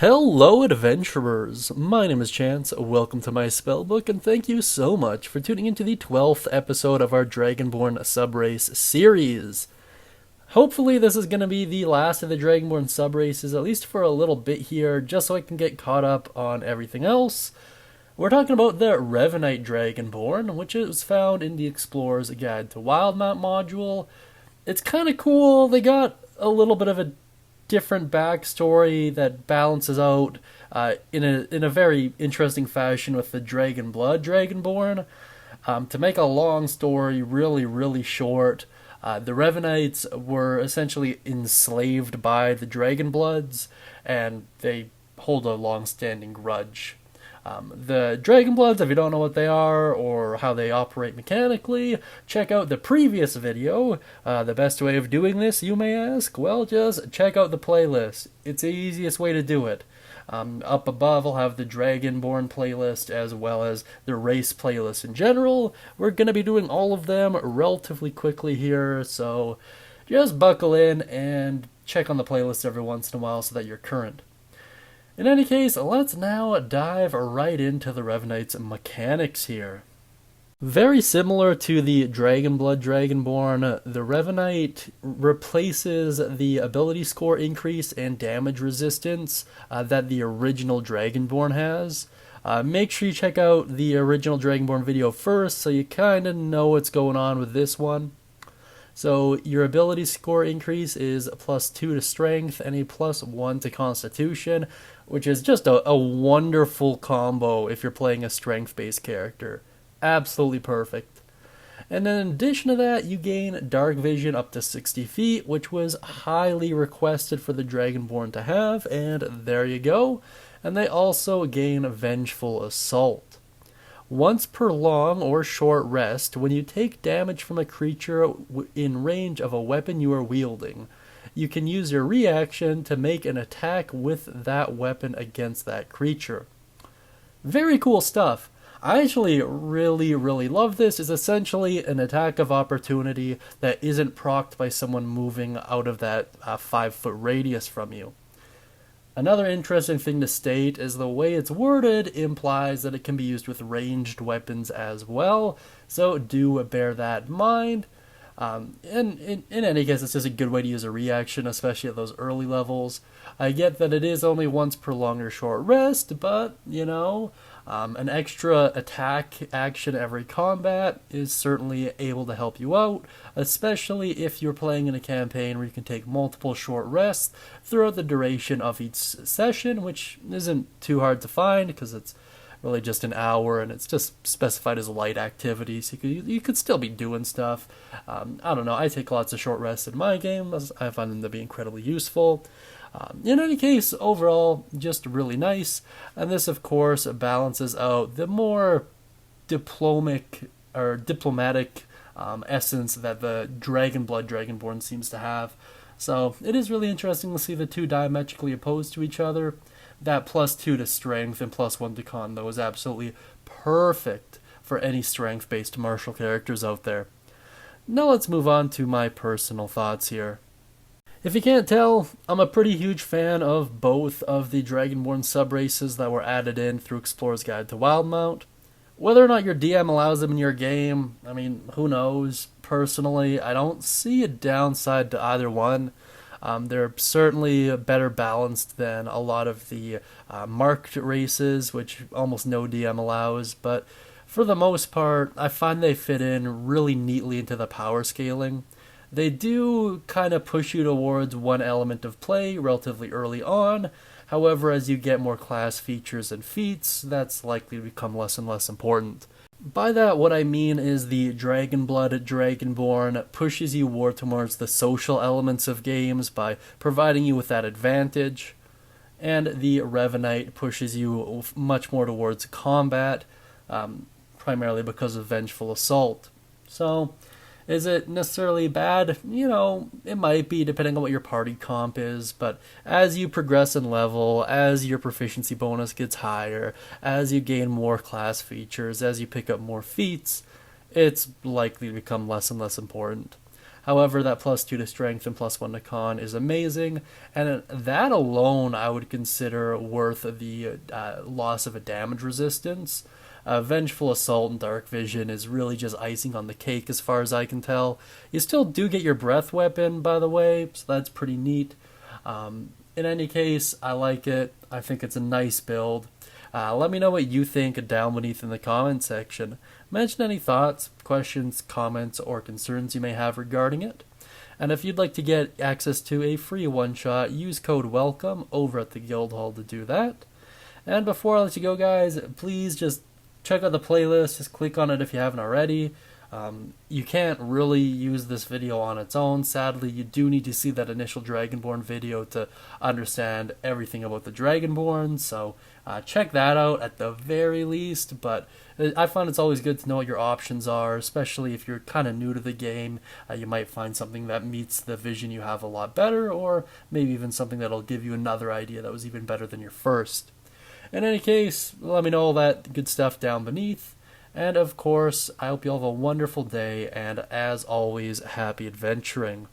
Hello, adventurers! My name is Chance. Welcome to my spellbook, and thank you so much for tuning into the 12th episode of our Dragonborn subrace series. Hopefully, this is going to be the last of the Dragonborn subraces, at least for a little bit here, just so I can get caught up on everything else. We're talking about the Ravenite Dragonborn, which is found in the Explorer's Guide to Wildmount module. It's kind of cool. They got a little bit of a different backstory that balances out in a very interesting fashion with the Dragonblood Dragonborn. To make a long story really short, the Ravenites were essentially enslaved by the Dragonbloods, and they hold a long-standing grudge. The Dragonbloods, if you don't know what they are or how they operate mechanically, check out the previous video. The best way of doing this, you may ask? Well, just check out the playlist. It's the easiest way to do it. Up above, I'll have the Dragonborn playlist as well as the race playlist in general. We're going to be doing all of them relatively quickly here, so just buckle in and check on the playlist every once in a while so that you're current. In any case, let's now dive right into the Ravenite's mechanics here. Very similar to the Dragonblood Dragonborn, the Ravenite replaces the ability score increase and damage resistance that the original Dragonborn has. Make sure you check out the original Dragonborn video first so you kind of know what's going on with this one. So your ability score increase is +2 to strength and a +1 to constitution, which is just a wonderful combo if you're playing a strength-based character. Absolutely perfect. And then in addition to that, you gain dark vision up to 60 feet, which was highly requested for the Dragonborn to have, and there you go. And they also gain vengeful assault. Once per long or short rest, when you take damage from a creature in range of a weapon you are wielding, you can use your reaction to make an attack with that weapon against that creature. Very cool stuff. I actually really love this. It's essentially an attack of opportunity that isn't procced by someone moving out of that 5-foot radius from you. Another interesting thing to state is the way it's worded implies that it can be used with ranged weapons as well, so do bear that in mind. And in any case, it's just a good way to use a reaction, especially at those early levels. I get that it is only once per long or short rest, but, an extra attack action every combat is certainly able to help you out, especially if you're playing in a campaign where you can take multiple short rests throughout the duration of each session, which isn't too hard to find because it's really just an hour and it's just specified as light activity, so you could still be doing stuff. I don't know, I take lots of short rests in my game. I find them to be incredibly useful. In any case, overall, just really nice. And this, of course, balances out the more diplomatic essence that the Dragonblood Dragonborn seems to have. So it is really interesting to see the two diametrically opposed to each other. That +2 to strength and +1 to con, though, is absolutely perfect for any strength-based martial characters out there. Now let's move on to my personal thoughts here. If you can't tell, I'm a pretty huge fan of both of the Dragonborn subraces that were added in through Explorer's Guide to Wildmount. Whether or not your DM allows them in your game, I mean, who knows? Personally, I don't see a downside to either one. They're certainly better balanced than a lot of the marked races, which almost no DM allows, but for the most part, I find they fit in really neatly into the power scaling. They do kind of push you towards one element of play relatively early on. However, as you get more class features and feats, that's likely to become less and less important. By that, what I mean is the Dragonblood Dragonborn pushes you more towards the social elements of games by providing you with that advantage, and the Ravenite pushes you much more towards combat, primarily because of vengeful assault. So, is it necessarily bad? It might be, depending on what your party comp is, but as you progress in level, as your proficiency bonus gets higher, as you gain more class features, as you pick up more feats, it's likely to become less and less important. However, that +2 to strength and +1 to con is amazing, and that alone I would consider worth the loss of a damage resistance. Vengeful Assault and Dark Vision is really just icing on the cake as far as I can tell. You still do get your breath weapon, by the way, so that's pretty neat. In any case, I like it. I think it's a nice build. Let me know what you think down beneath in the comment section. Mention any thoughts, questions, comments, or concerns you may have regarding it. And if you'd like to get access to a free one-shot, use code WELCOME over at the guild hall to do that. And before I let you go, guys, please just check out the playlist. Just click on it if you haven't already. You can't really use this video on its own. Sadly, you do need to see that initial Dragonborn video to understand everything about the Dragonborn, so check that out at the very least. But I find it's always good to know what your options are, especially if you're kind of new to the game. You might find something that meets the vision you have a lot better, or maybe even something that'll give you another idea that was even better than your first. In any case, let me know all that good stuff down beneath. And of course, I hope you all have a wonderful day, and as always, happy adventuring.